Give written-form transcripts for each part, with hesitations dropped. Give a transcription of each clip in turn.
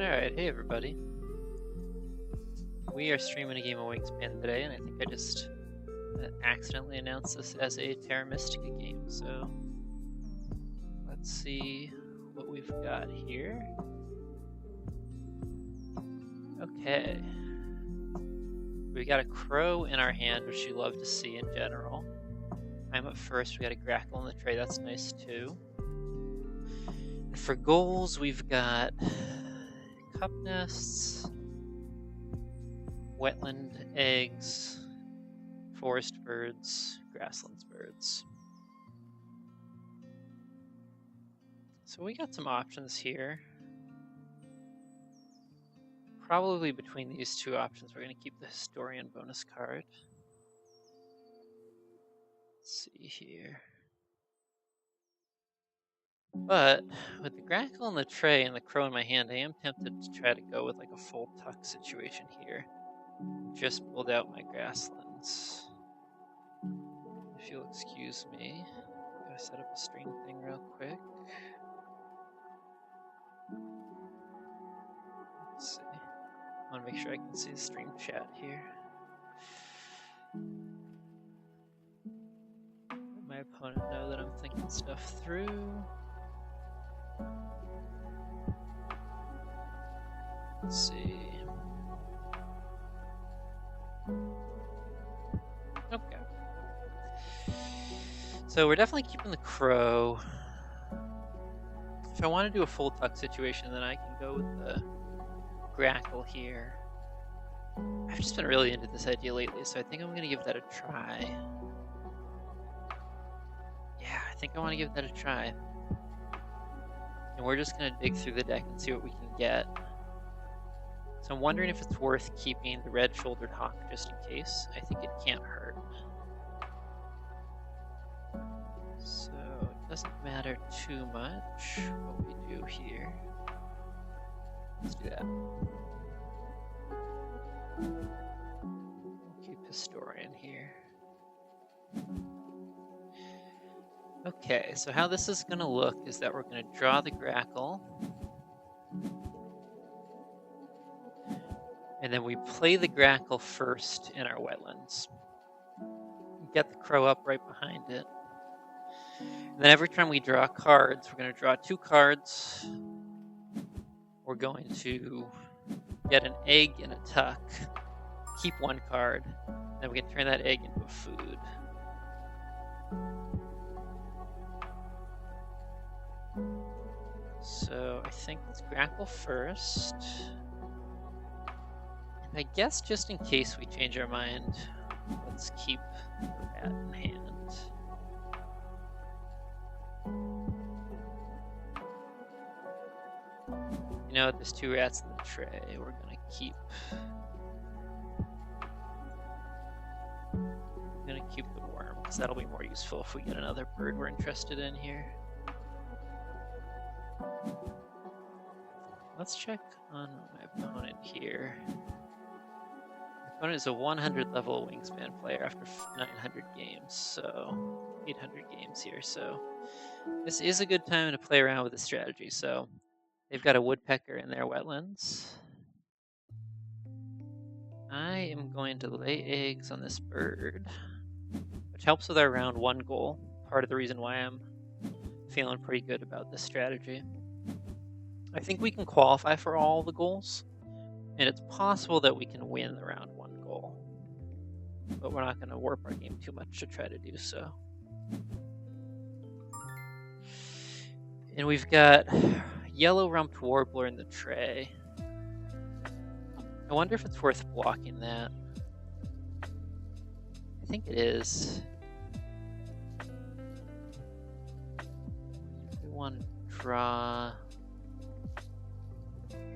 Alright, hey everybody. We are streaming a game of Wingspan today, and I think I just accidentally announced this as a Terra Mystica game, so let's see what we've got here. Okay. We got a crow in our hand, which you love to see in general. I'm up first, we got a grackle in the tray, that's nice too. And for goals, we've got cup nests, wetland eggs, forest birds, grasslands birds. So we got some options here. Probably between these two options, we're going to keep the historian bonus card. Let's see here. But with the grackle in the tray and the crow in my hand, I am tempted to try to go with like a full tuck situation here. Just pulled out my grasslands. If you'll excuse me, gotta set up a stream thing real quick. Let's see. I want to make sure I can see the stream chat here. Let my opponent know that I'm thinking stuff through. Let's see. Okay. So we're definitely keeping the crow. If I want to do a full tuck situation, then I can go with the grackle here. I've just been really into this idea lately, so I think I'm going to give that a try. Yeah, I think I want to give that a try. And we're just going to dig through the deck and see what we can get. So I'm wondering if it's worth keeping the red-shouldered hawk just in case. I think it can't hurt. So it doesn't matter too much what we do here. Let's do that. We'll keep historian here. Okay, so how this is going to look is that we're going to draw the grackle. And then we play the grackle first in our wetlands. Get the crow up right behind it. And then every time we draw cards, we're going to draw 2 cards. We're going to get an egg and a tuck, keep 1 card, then we can turn that egg into a food. So I think let's grackle first. And I guess just in case we change our mind, let's keep the rat in hand. You know, there's 2 rats in the tray. We're gonna keep the worm, because that'll be more useful if we get another bird we're interested in here. Let's check on my opponent here. My opponent is a 100 level Wingspan player after 900 games, so 800 games here. So this is a good time to play around with the strategy. So they've got a woodpecker in their wetlands. I am going to lay eggs on this bird, which helps with our round 1 goal. Part of the reason why I'm feeling pretty good about this strategy. I think we can qualify for all the goals, and it's possible that we can win the round 1 goal. But we're not going to warp our game too much to try to do so. And we've got yellow-rumped warbler in the tray. I wonder if it's worth blocking that. I think it is. We want to draw.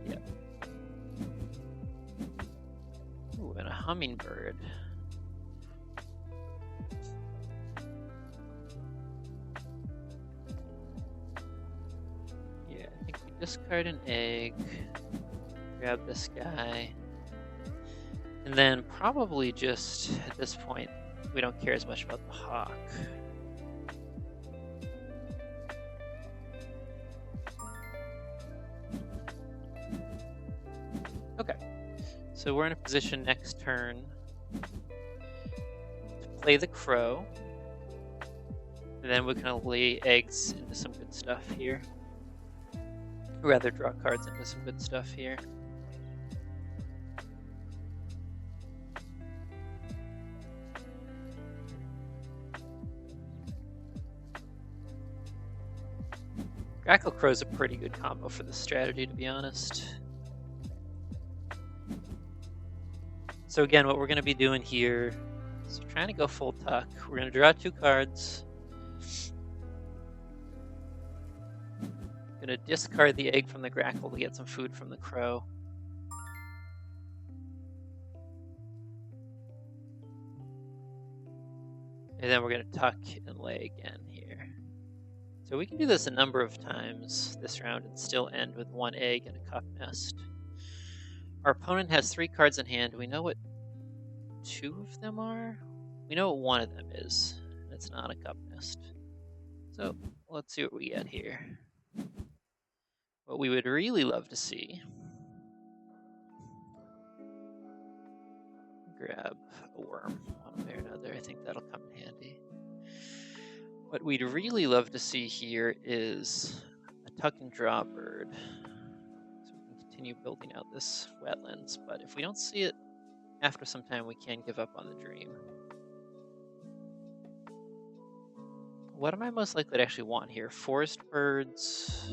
Yep. Ooh, and a hummingbird. Yeah, I think we discard an egg, grab this guy, and then probably just, at this point, we don't care as much about the hawk. So we're in a position next turn to play the crow. And then we're going to lay eggs into some good stuff here. Or rather, draw cards into some good stuff here. Grackle Crow's a pretty good combo for this strategy, to be honest. So again, what we're going to be doing here is trying to go full tuck. We're going to draw 2 cards. Going to discard the egg from the grackle to get some food from the crow. And then we're going to tuck and lay again here. So we can do this a number of times this round and still end with 1 egg and a cup nest. Our opponent has 3 cards in hand. We know what 2 of them are. We know what 1 of them is. It's not a cup nest. So let's see what we get here. What we would really love to see. Grab a worm one way or another. I think that'll come in handy. What we'd really love to see here is a tuck and draw bird. So we can continue building out this wetlands, but if we don't see it after some time, we can give up on the dream. What am I most likely to actually want here? Forest birds.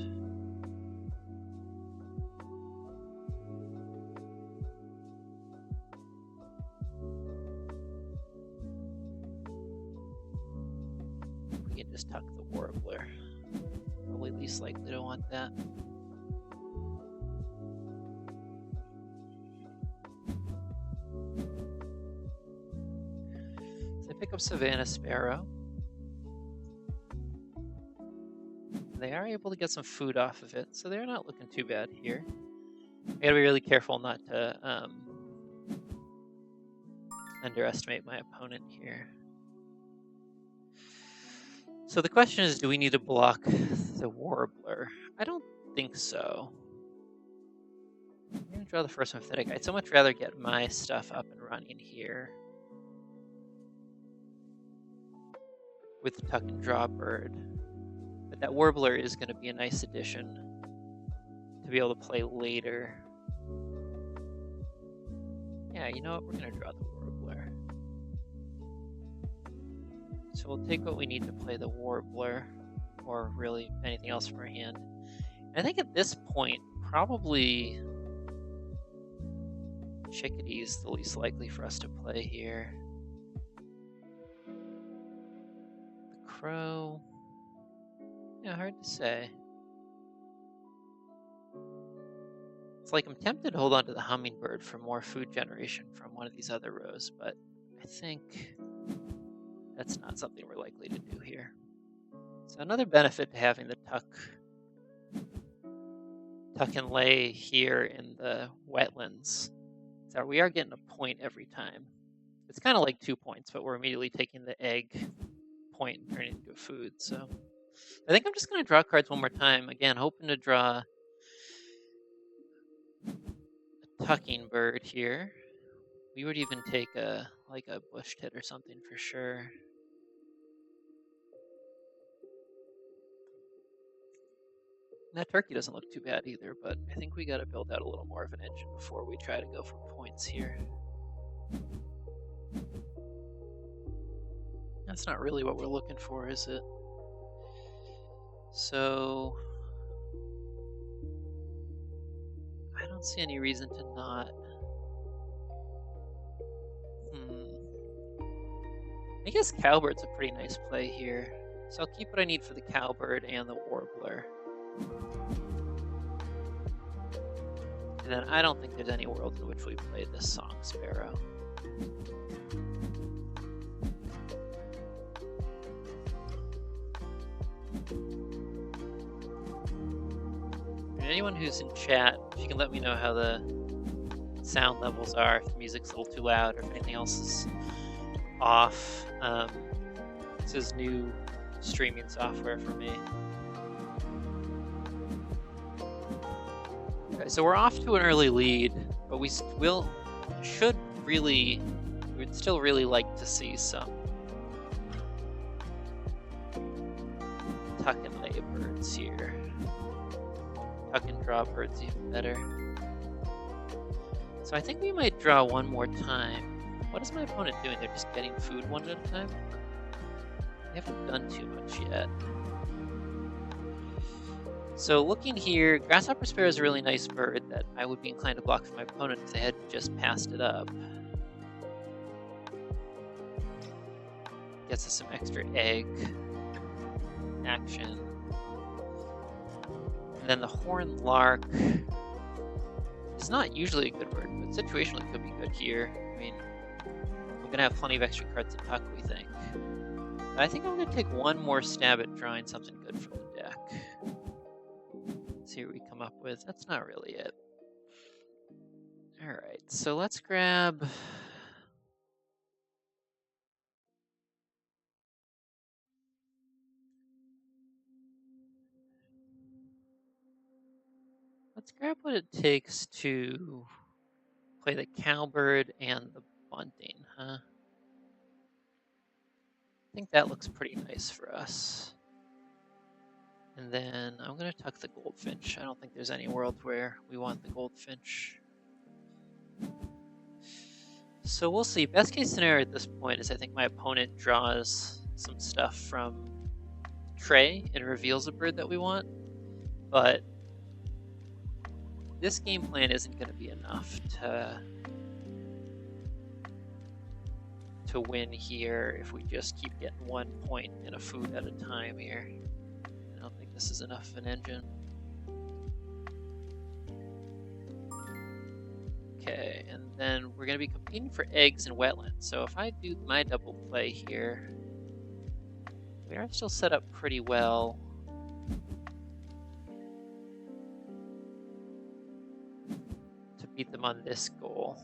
We can just tuck the warbler. Probably least likely to want that. So I pick up Savannah Sparrow. They are able to get some food off of it, so they're not looking too bad here. I gotta be really careful not to underestimate my opponent here. So the question is, do we need to block the warbler? I don't think so. I'm gonna draw the first Mephitic. I'd so much rather get my stuff up and running here with the tuck and draw bird. But that warbler is going to be a nice addition to be able to play later. Yeah, you know what? We're going to draw the warbler. So we'll take what we need to play the warbler, or really anything else from our hand. And I think at this point, probably chickadee is the least likely for us to play here. The crow. Yeah, hard to say. It's like I'm tempted to hold on to the hummingbird for more food generation from one of these other rows, but I think that's not something we're likely to do here. So another benefit to having the tuck and lay here in the wetlands is that we are getting a point every time. It's kind of like 2 points, but we're immediately taking the egg point and turning it into a food, so I think I'm just going to draw cards one more time. Again, hoping to draw a tucking bird here. We would even take a bush tit or something for sure. And that turkey doesn't look too bad either, but I think we got to build out a little more of an engine before we try to go for points here. That's not really what we're looking for, is it? So I don't see any reason to not. I guess cowbird's a pretty nice play here. So I'll keep what I need for the cowbird and the warbler. And then I don't think there's any world in which we play this song sparrow. Anyone who's in chat, if you can let me know how the sound levels are, if the music's a little too loud, or if anything else is off. This is new streaming software for me. Okay, so we're off to an early lead, but we will we'd still really like to see some tuck and lay birds here. Tuck and draw birds even better. So I think we might draw one more time. What is my opponent doing? They're just getting food one at a time? They haven't done too much yet. So looking here, Grasshopper Sparrow is a really nice bird that I would be inclined to block for my opponent if they had just passed it up. Gets us some extra egg action. And then the Horned Lark is not usually a good bird, but situationally could be good here. I mean, we're going to have plenty of extra cards to tuck, we think. But I think I'm going to take one more stab at drawing something good from the deck. Let's see what we come up with. That's not really it. Alright, so let's grab... Let's grab what it takes to play the Cowbird and the Bunting, huh? I think that looks pretty nice for us. And then I'm going to tuck the Goldfinch. I don't think there's any world where we want the Goldfinch. So we'll see. Best case scenario at this point is I think my opponent draws some stuff from Tray and reveals a bird that we want. But this game plan isn't going to be enough to win here if we just keep getting 1 point and a food at a time here. I don't think this is enough of an engine. Okay, and then we're going to be competing for eggs and wetlands. So if I do my double play here, we are still set up pretty well. To beat them on this goal.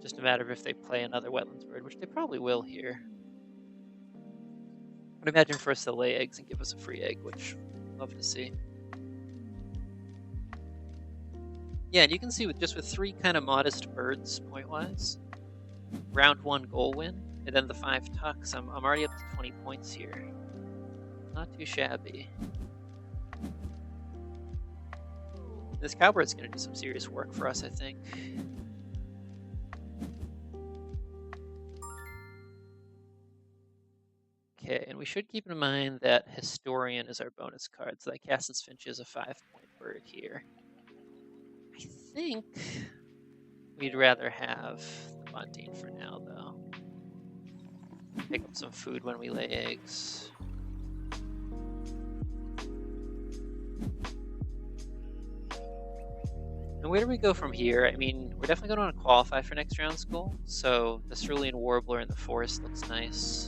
Just a matter of if they play another wetlands bird, which they probably will here. I'd imagine first they'll lay eggs and give us a free egg, which I'd love to see. Yeah, and you can see with 3 kind of modest birds point-wise, round 1 goal win, and then the 5 tucks, I'm already up to 20 points here. Not too shabby. This Cowbird's going to do some serious work for us, I think. Okay, and we should keep in mind that Historian is our bonus card, so that Cassis Finch is a 5-point bird here. I think we'd rather have the Bunting for now, though. Pick up some food when we lay eggs. And where do we go from here? I mean, we're definitely going to want to qualify for next round's goal, so the Cerulean Warbler in the forest looks nice.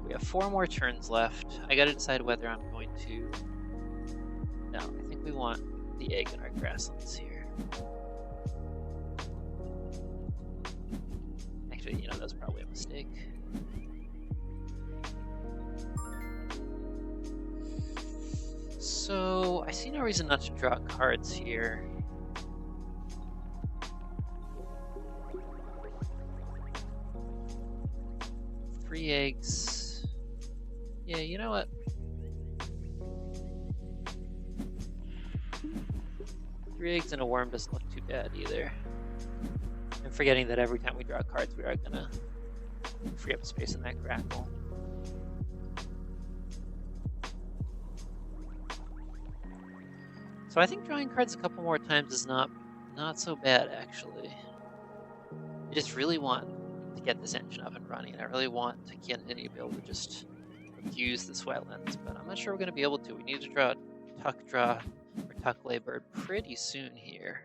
We have 4 more turns left. I gotta decide whether I'm going to... No, I think we want the egg in our grasslands here. Actually, that was probably a mistake. So, I see no reason not to draw cards here. Free eggs. Yeah, you know what? 3 eggs and a worm doesn't look too bad either. I'm forgetting that every time we draw cards, we are gonna free up space in that grackle. So I think drawing cards a couple more times is not so bad, actually. I just really want to get this engine up and running. I really want to continue to be able to just use this wetlands, but I'm not sure we're going to be able to. We need to draw tuck lay bird pretty soon here.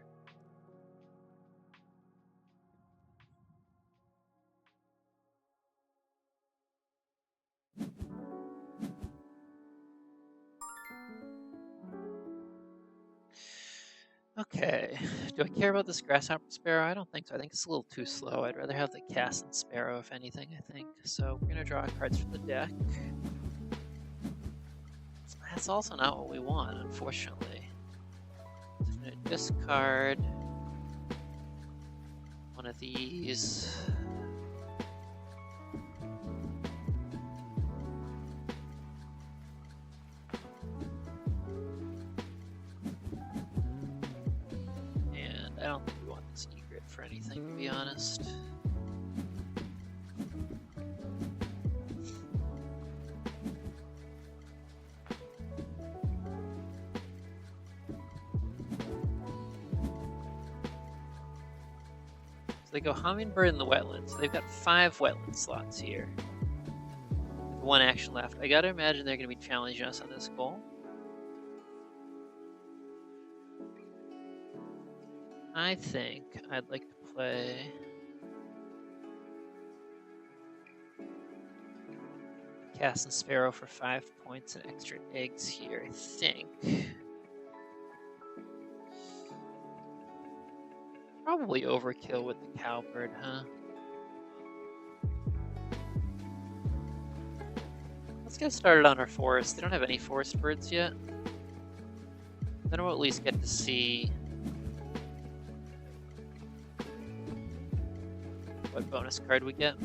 Okay, do I care about this Grasshopper Sparrow? I don't think so. I think it's a little too slow. I'd rather have the Cassin Sparrow, if anything, I think. So we're going to draw cards from the deck. That that's also not what we want, unfortunately. So I'm gonna discard one of these. And I don't think we want this egret for anything, to be honest. They go hummingbird in the wetlands. So they've got 5 wetland slots here. 1 action left. I gotta imagine they're gonna be challenging us on this goal. I think I'd like to play Cast and Sparrow for 5 points and extra eggs here, I think. Probably overkill with the cowbird, huh? Let's get started on our forest. They don't have any forest birds yet. Then we'll at least get to see what bonus card we get.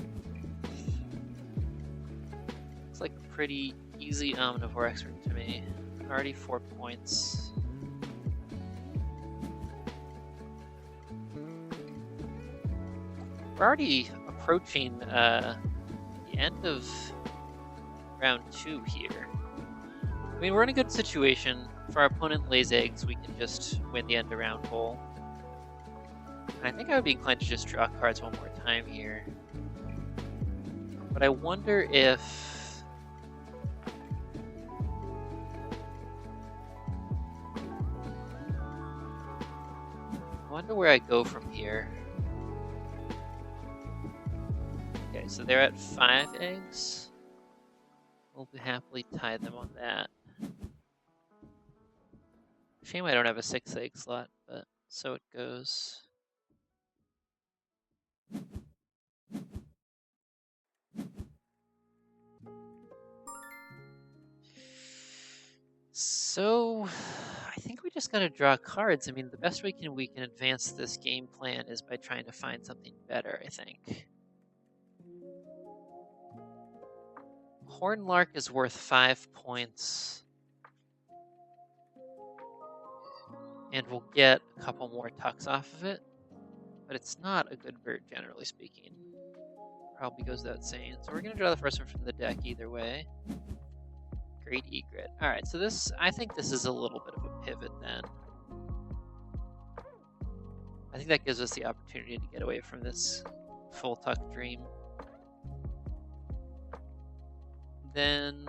Looks like a pretty easy omnivore expert to me. Already 4 points. We're already approaching the end of round 2 here. I mean, we're in a good situation. If our opponent lays eggs, we can just win the end of round goal. And I think I would be inclined to just draw cards one more time here. But I wonder if... I wonder where I go from here. Okay, so they're at 5 eggs. We'll happily tie them on that. Shame I don't have a 6 egg slot, but so it goes. So, I think we just gotta draw cards. I mean, the best way we can advance this game plan is by trying to find something better, I think. Hornlark is worth 5 points. And we'll get a couple more tucks off of it. But it's not a good bird, generally speaking. Probably goes without saying. So we're going to draw the first one from the deck either way. Great egret. Alright, so this, I think this is a little bit of a pivot then. I think that gives us the opportunity to get away from this full tuck dream. Then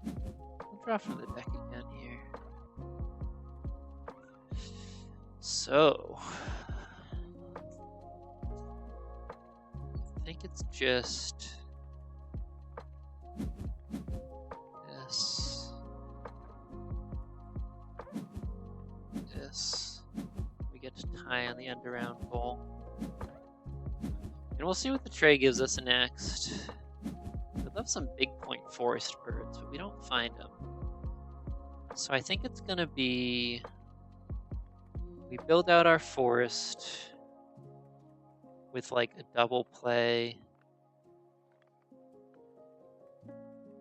we'll draw from the deck again here. So I think it's just this. We get to tie on the end of round goal. And we'll see what the tray gives us next. We'd love some big point forest birds, but we don't find them. So I think it's gonna be, we build out our forest with like a double play.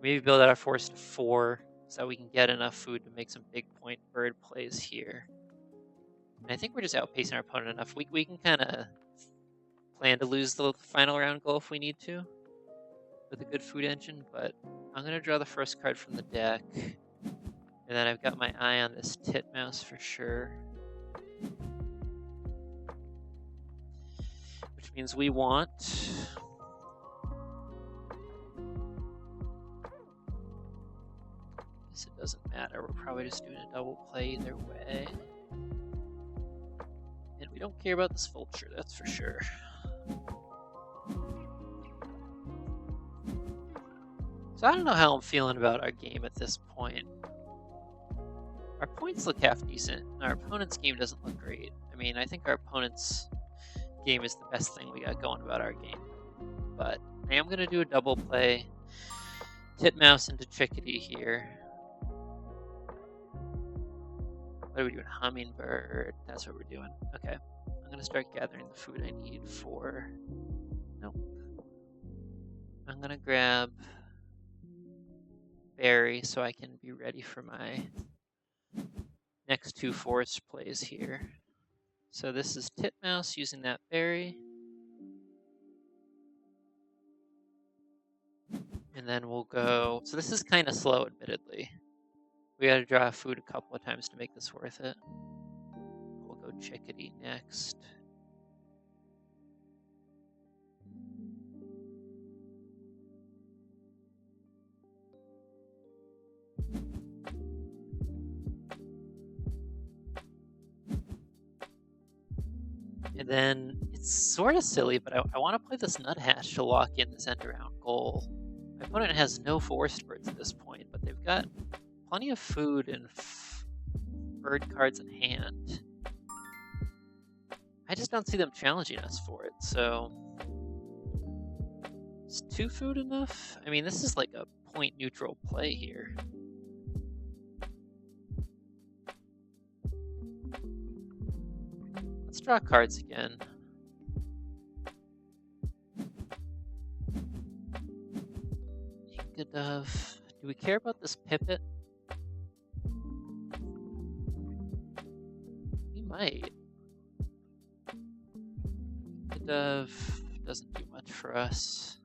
Maybe build out our forest to 4 so that we can get enough food to make some big point bird plays here. And I think we're just outpacing our opponent enough. We can kind of plan to lose the final round goal if we need to with a good food engine, but I'm going to draw the first card from the deck. And then I've got my eye on this titmouse for sure. Which means we want... I guess it doesn't matter. We're probably just doing a double play either way. And we don't care about this vulture, that's for sure. So I don't know how I'm feeling about our game at this point. Our points look half decent. Our opponent's game doesn't look great. I mean, I think our opponent's game is the best thing we got going about our game. But I am going to do a double play. Titmouse into Chickadee here. What are we doing? Hummingbird. That's what we're doing. Okay. I'm gonna start gathering the food I need for... Nope. I'm gonna grab berry so I can be ready for my next 2 forest plays here. So this is Titmouse using that berry. And then we'll go... So this is kind of slow, admittedly. We gotta draw food a couple of times to make this worth it. We'll go chickadee next. And then it's sort of silly, but I want to play this nuthatch to lock in this end around goal. My opponent has no forest birds at this point, but they've got plenty of food and bird cards in hand. I just don't see them challenging us for it, so... Is 2 food enough? I mean, this is like a point neutral play here. Let's draw cards again. Dove. Do we care about this pipit? We might. Dove doesn't do much for us.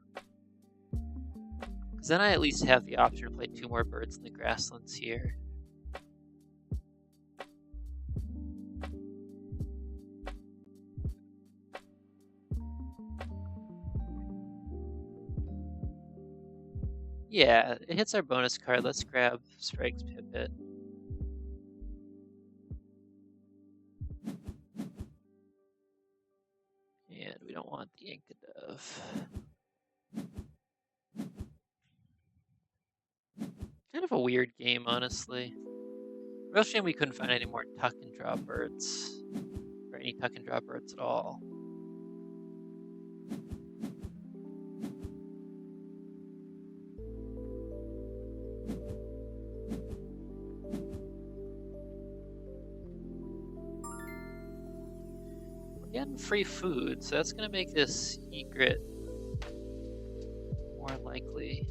Because then I at least have the option to play 2 more birds in the grasslands here. Yeah, it hits our bonus card. Let's grab Strike's Pipit. And we don't want the Inca Dove. Kind of a weird game, honestly. Real shame we couldn't find any more tuck and draw birds. Or any tuck and draw birds at all. Getting free food, so that's going to make this egret more likely.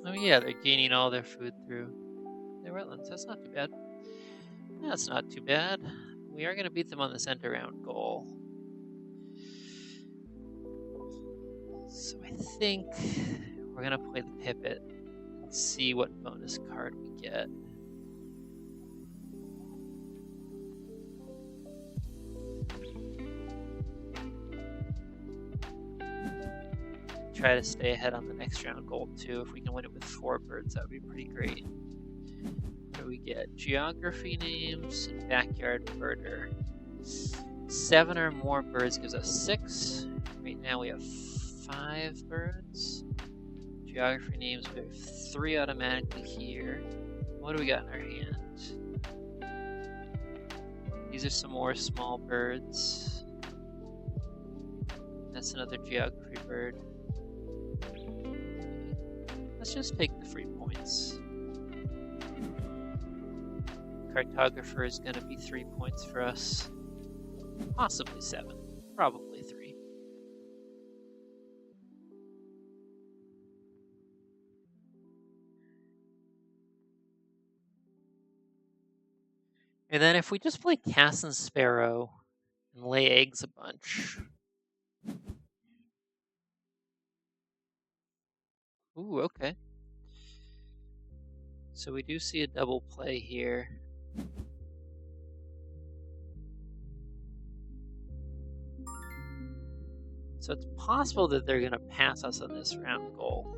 Oh yeah, they're gaining all their food through the wetlands. That's not too bad. That's not too bad. We are going to beat them on this end around goal. So I think we're going to play the Pipit and see what bonus card we get. Try to stay ahead on the next round goal too. If we can win it with 4 birds, that would be pretty great. What do we get? Geography names and backyard birder. 7 or more birds gives us 6. Right now we have 5 birds. Geography names, we have 3 automatically here. What do we got in our hand? These are some more small birds. That's another geography bird. Let's just take the free points. Cartographer is going to be 3 points for us. Possibly 7. Probably 3. And then if we just play Cass and Sparrow and lay eggs a bunch. Ooh, okay. So we do see a double play here. So it's possible that they're going to pass us on this round goal.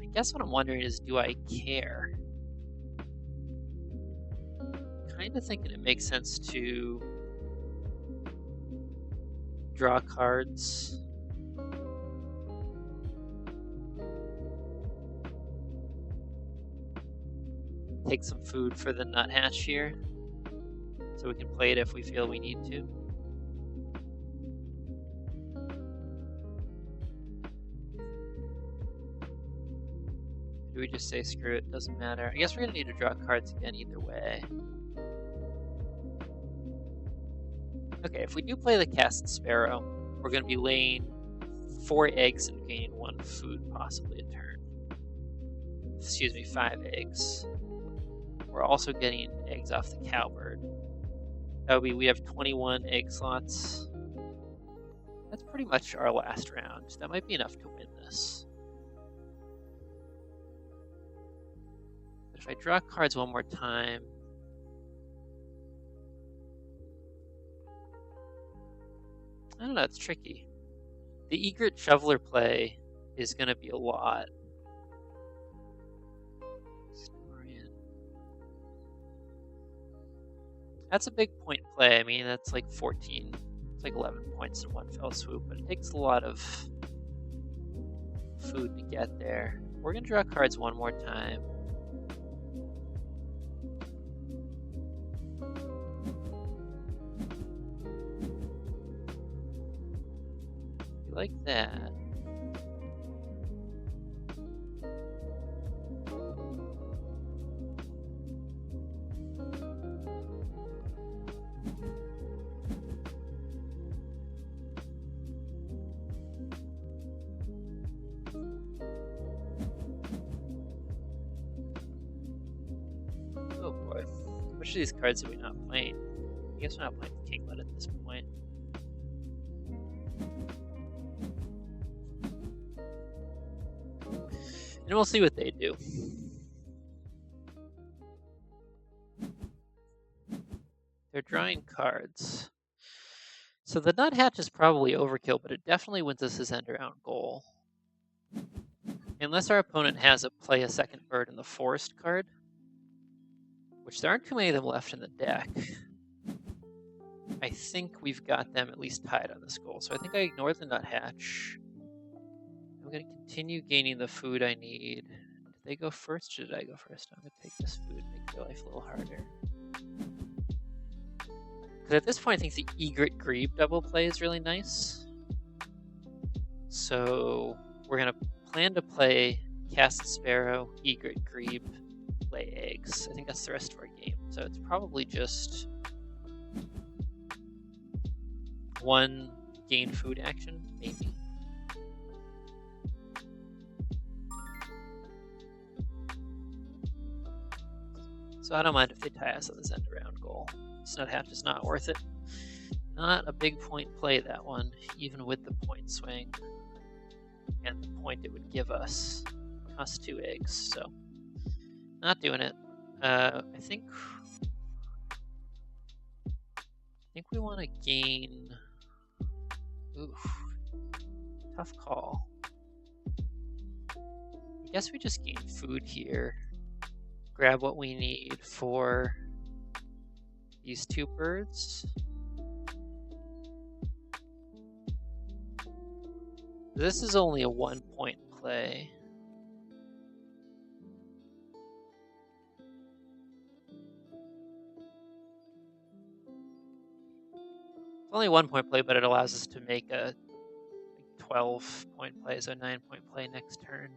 I guess what I'm wondering is, do I care? Kind of thinking it makes sense to draw cards. take some food for the nuthatch here, so we can play it if we feel we need to. Do we just say screw it, doesn't matter? I guess we're gonna need to draw cards again either way. Okay, if we do play the Cast Sparrow, we're gonna be laying 4 eggs and gaining 1 food possibly a turn. Excuse me, 5 eggs. We're also getting eggs off the cowbird. That would be, we have 21 egg slots. That's pretty much our last round. That might be enough to win this. But if I draw cards one more time, I don't know, it's tricky. The Egret Shoveler play is going to be a lot. That's a big point play. I mean, that's like 14, it's like 11 points in one fell swoop, but it takes a lot of food to get there. We're going to draw cards one more time. Like that. Oh boy. Which of these cards are we not playing? I guess we're not playing the Kinglet at this point. And we'll see what they do. They're drawing cards. So the nuthatch is probably overkill, but it definitely wins us his end round goal. Unless our opponent has a play a second bird in the forest card, which there aren't too many of them left in the deck. I think we've got them at least tied on this goal. So I think I ignore the nuthatch. I'm going to continue gaining the food I need. Did they go first or did I go first? I'm going to take this food and make their life a little harder. Because at this point, I think the Egret Grebe double play is really nice. So we're going to plan to play Cast Sparrow, Egret Grebe, lay eggs. I think that's the rest of our game. So it's probably just 1 gain food action, maybe. So I don't mind if they tie us on this end around goal. This nuthatch is not worth it. Not a big point play, that one, even with the point swing. And the point it would give us. Costs 2 eggs, so not doing it. I think we want to gain. Oof. Tough call. I guess we just gain food here. Grab what we need for these 2 birds. This is only a 1 point play. It's only a 1 point play, but it allows us to make a 12 point play, so a 9 point play next turn.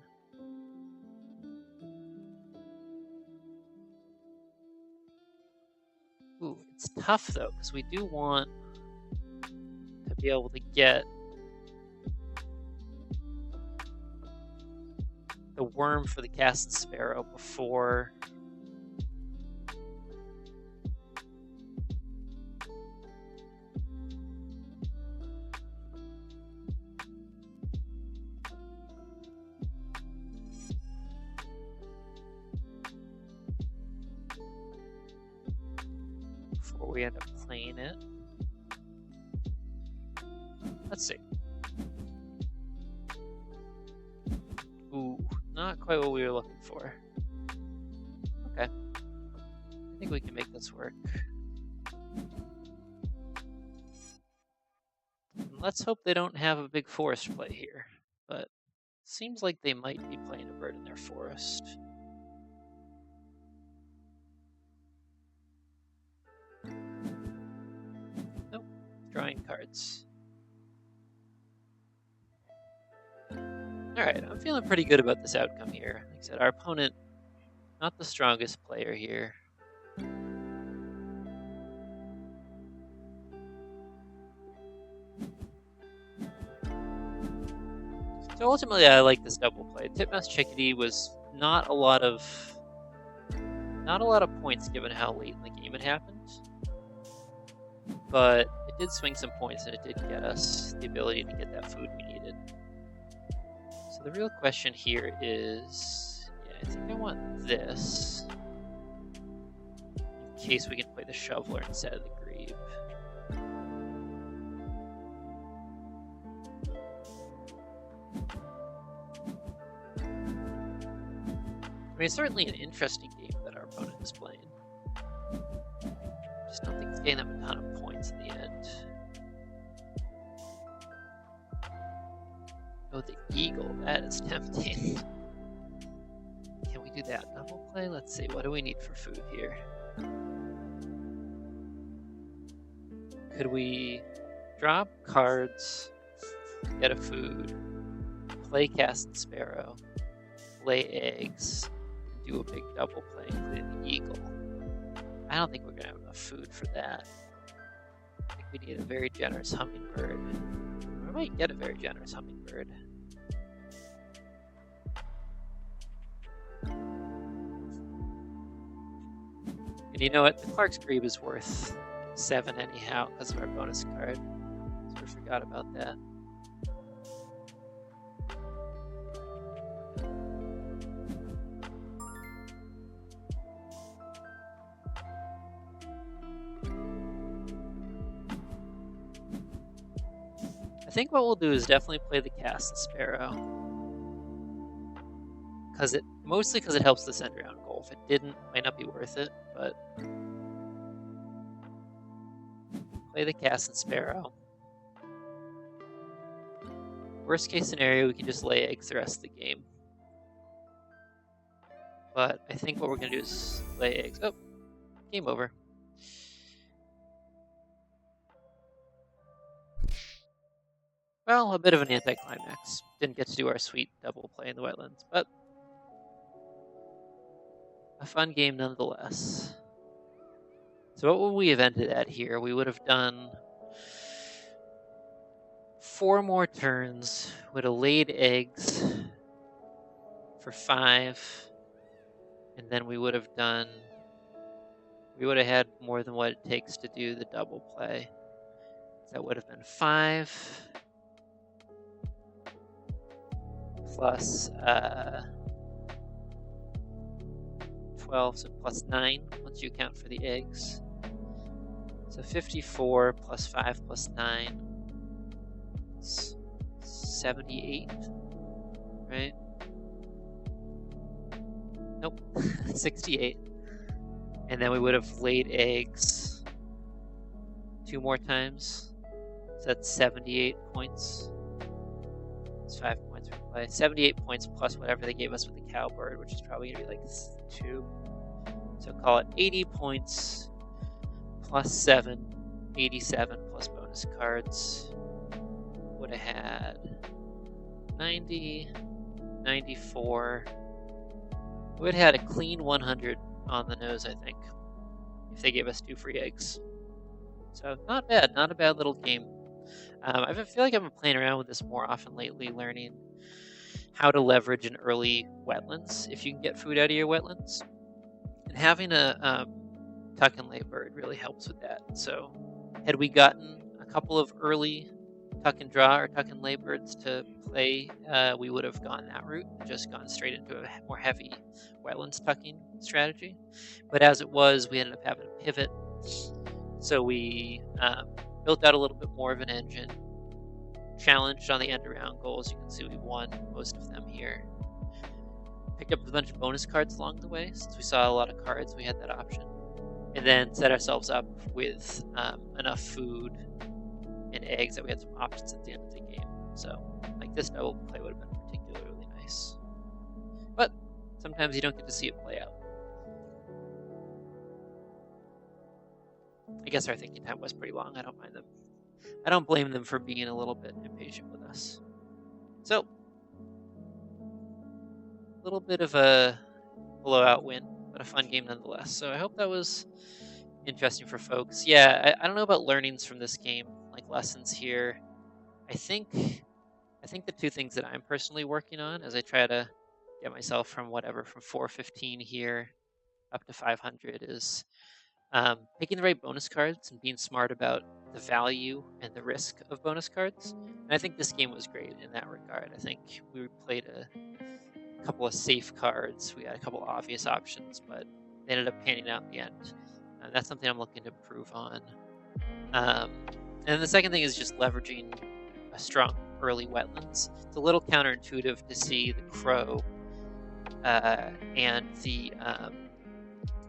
Ooh, it's tough though, because we do want to be able to get the worm for the Cast Sparrow before we end up playing it. Let's see. Ooh, not quite what we were looking for. Okay. I think we can make this work. And let's hope they don't have a big forest play here, but seems like they might be playing a bird in their forest. drawing cards. Alright, I'm feeling pretty good about this outcome here. Like I said, our opponent, not the strongest player here. So ultimately, I like this double play. Titmouse Chickadee was not a lot of points given how late in the game it happened, but it did swing some points and it did get us the ability to get that food we needed. So the real question here is, yeah, I think I want this in case we can play the shoveler instead of the grebe. I mean, it's certainly an interesting game that our opponent is playing. Just don't think it's getting them a ton of points in the end. Oh, the eagle. That is tempting. Can we do that double play? Let's see. What do we need for food here? Could we drop cards, get a food, play Cast and Sparrow, lay eggs, do a big double play, including the eagle? I don't think we're gonna have enough food for that. I think we need a very generous hummingbird. We might get a very generous hummingbird. And you know what? The Clark's Grebe is worth 7 anyhow because of our bonus card. So we forgot about that. I think what we'll do is definitely play the Cast and Sparrow, mostly because it helps the send around goal. If it didn't, it might not be worth it, but play the Cast and Sparrow. Worst case scenario, we can just lay eggs the rest of the game. But I think what we're going to do is lay eggs. Oh, game over. Well, a bit of an anticlimax. Didn't get to do our sweet double play in the wetlands, but a fun game nonetheless. So what would we have ended at here? We would have done 4 more turns, would have laid eggs for 5, and then we would have had more than what it takes to do the double play. That would have been 5 plus 12, so plus 9 once you account for the eggs. So 54 plus 5 plus 9 is 78, right? Nope, 68. And then we would have laid eggs 2 more times. So that's 78 points. It's 5 points per play. 78 points plus whatever they gave us with the cowbird, which is probably going to be like 2. So call it 80 points plus 7. 87 plus bonus cards. Would have had 90, 94. Would have had a clean 100 on the nose, I think, if they gave us 2 free eggs. So not bad, not a bad little game. I feel like I've been playing around with this more often lately, learning how to leverage an early wetlands if you can get food out of your wetlands. And having a tuck and lay bird really helps with that. So had we gotten a couple of early tuck and draw or tuck and lay birds to play, we would have gone that route and just gone straight into a more heavy wetlands tucking strategy. But as it was, we ended up having to pivot. So we built out a little bit more of an engine, challenged on the end around goals. You can see we won most of them here. Picked up a bunch of bonus cards along the way. Since we saw a lot of cards, we had that option. And then set ourselves up with enough food and eggs that we had some options at the end of the game. So, like, this double play would have been particularly nice. But sometimes you don't get to see it play out. I guess our thinking time was pretty long. I don't mind them I don't blame them for being a little bit impatient with us. So, a little bit of a blowout win, but a fun game nonetheless. So I hope that was interesting for folks. Yeah, I don't know about learnings from this game, like lessons here. I think the two things that I'm personally working on as I try to get myself from 415 here up to 500 is picking the right bonus cards and being smart about the value and the risk of bonus cards. And I think this game was great in that regard. I think we played a couple of safe cards. We had a couple obvious options, but they ended up panning out in the end. And that's something I'm looking to improve on. And the second thing is just leveraging a strong early wetlands. It's a little counterintuitive to see the crow and the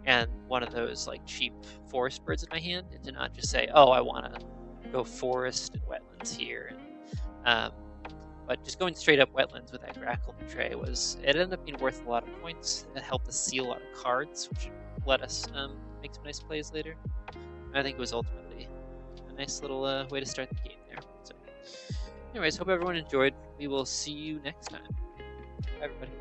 and one of those like cheap forest birds in my hand, and to not just say, "Oh, I want to go forest and wetlands here." But just going straight up wetlands with that grackle in the tray it ended up being worth a lot of points. It helped us seal a lot of cards, which let us make some nice plays later. And I think it was ultimately a nice little way to start the game there. So, anyways, hope everyone enjoyed. We will see you next time. Bye, everybody.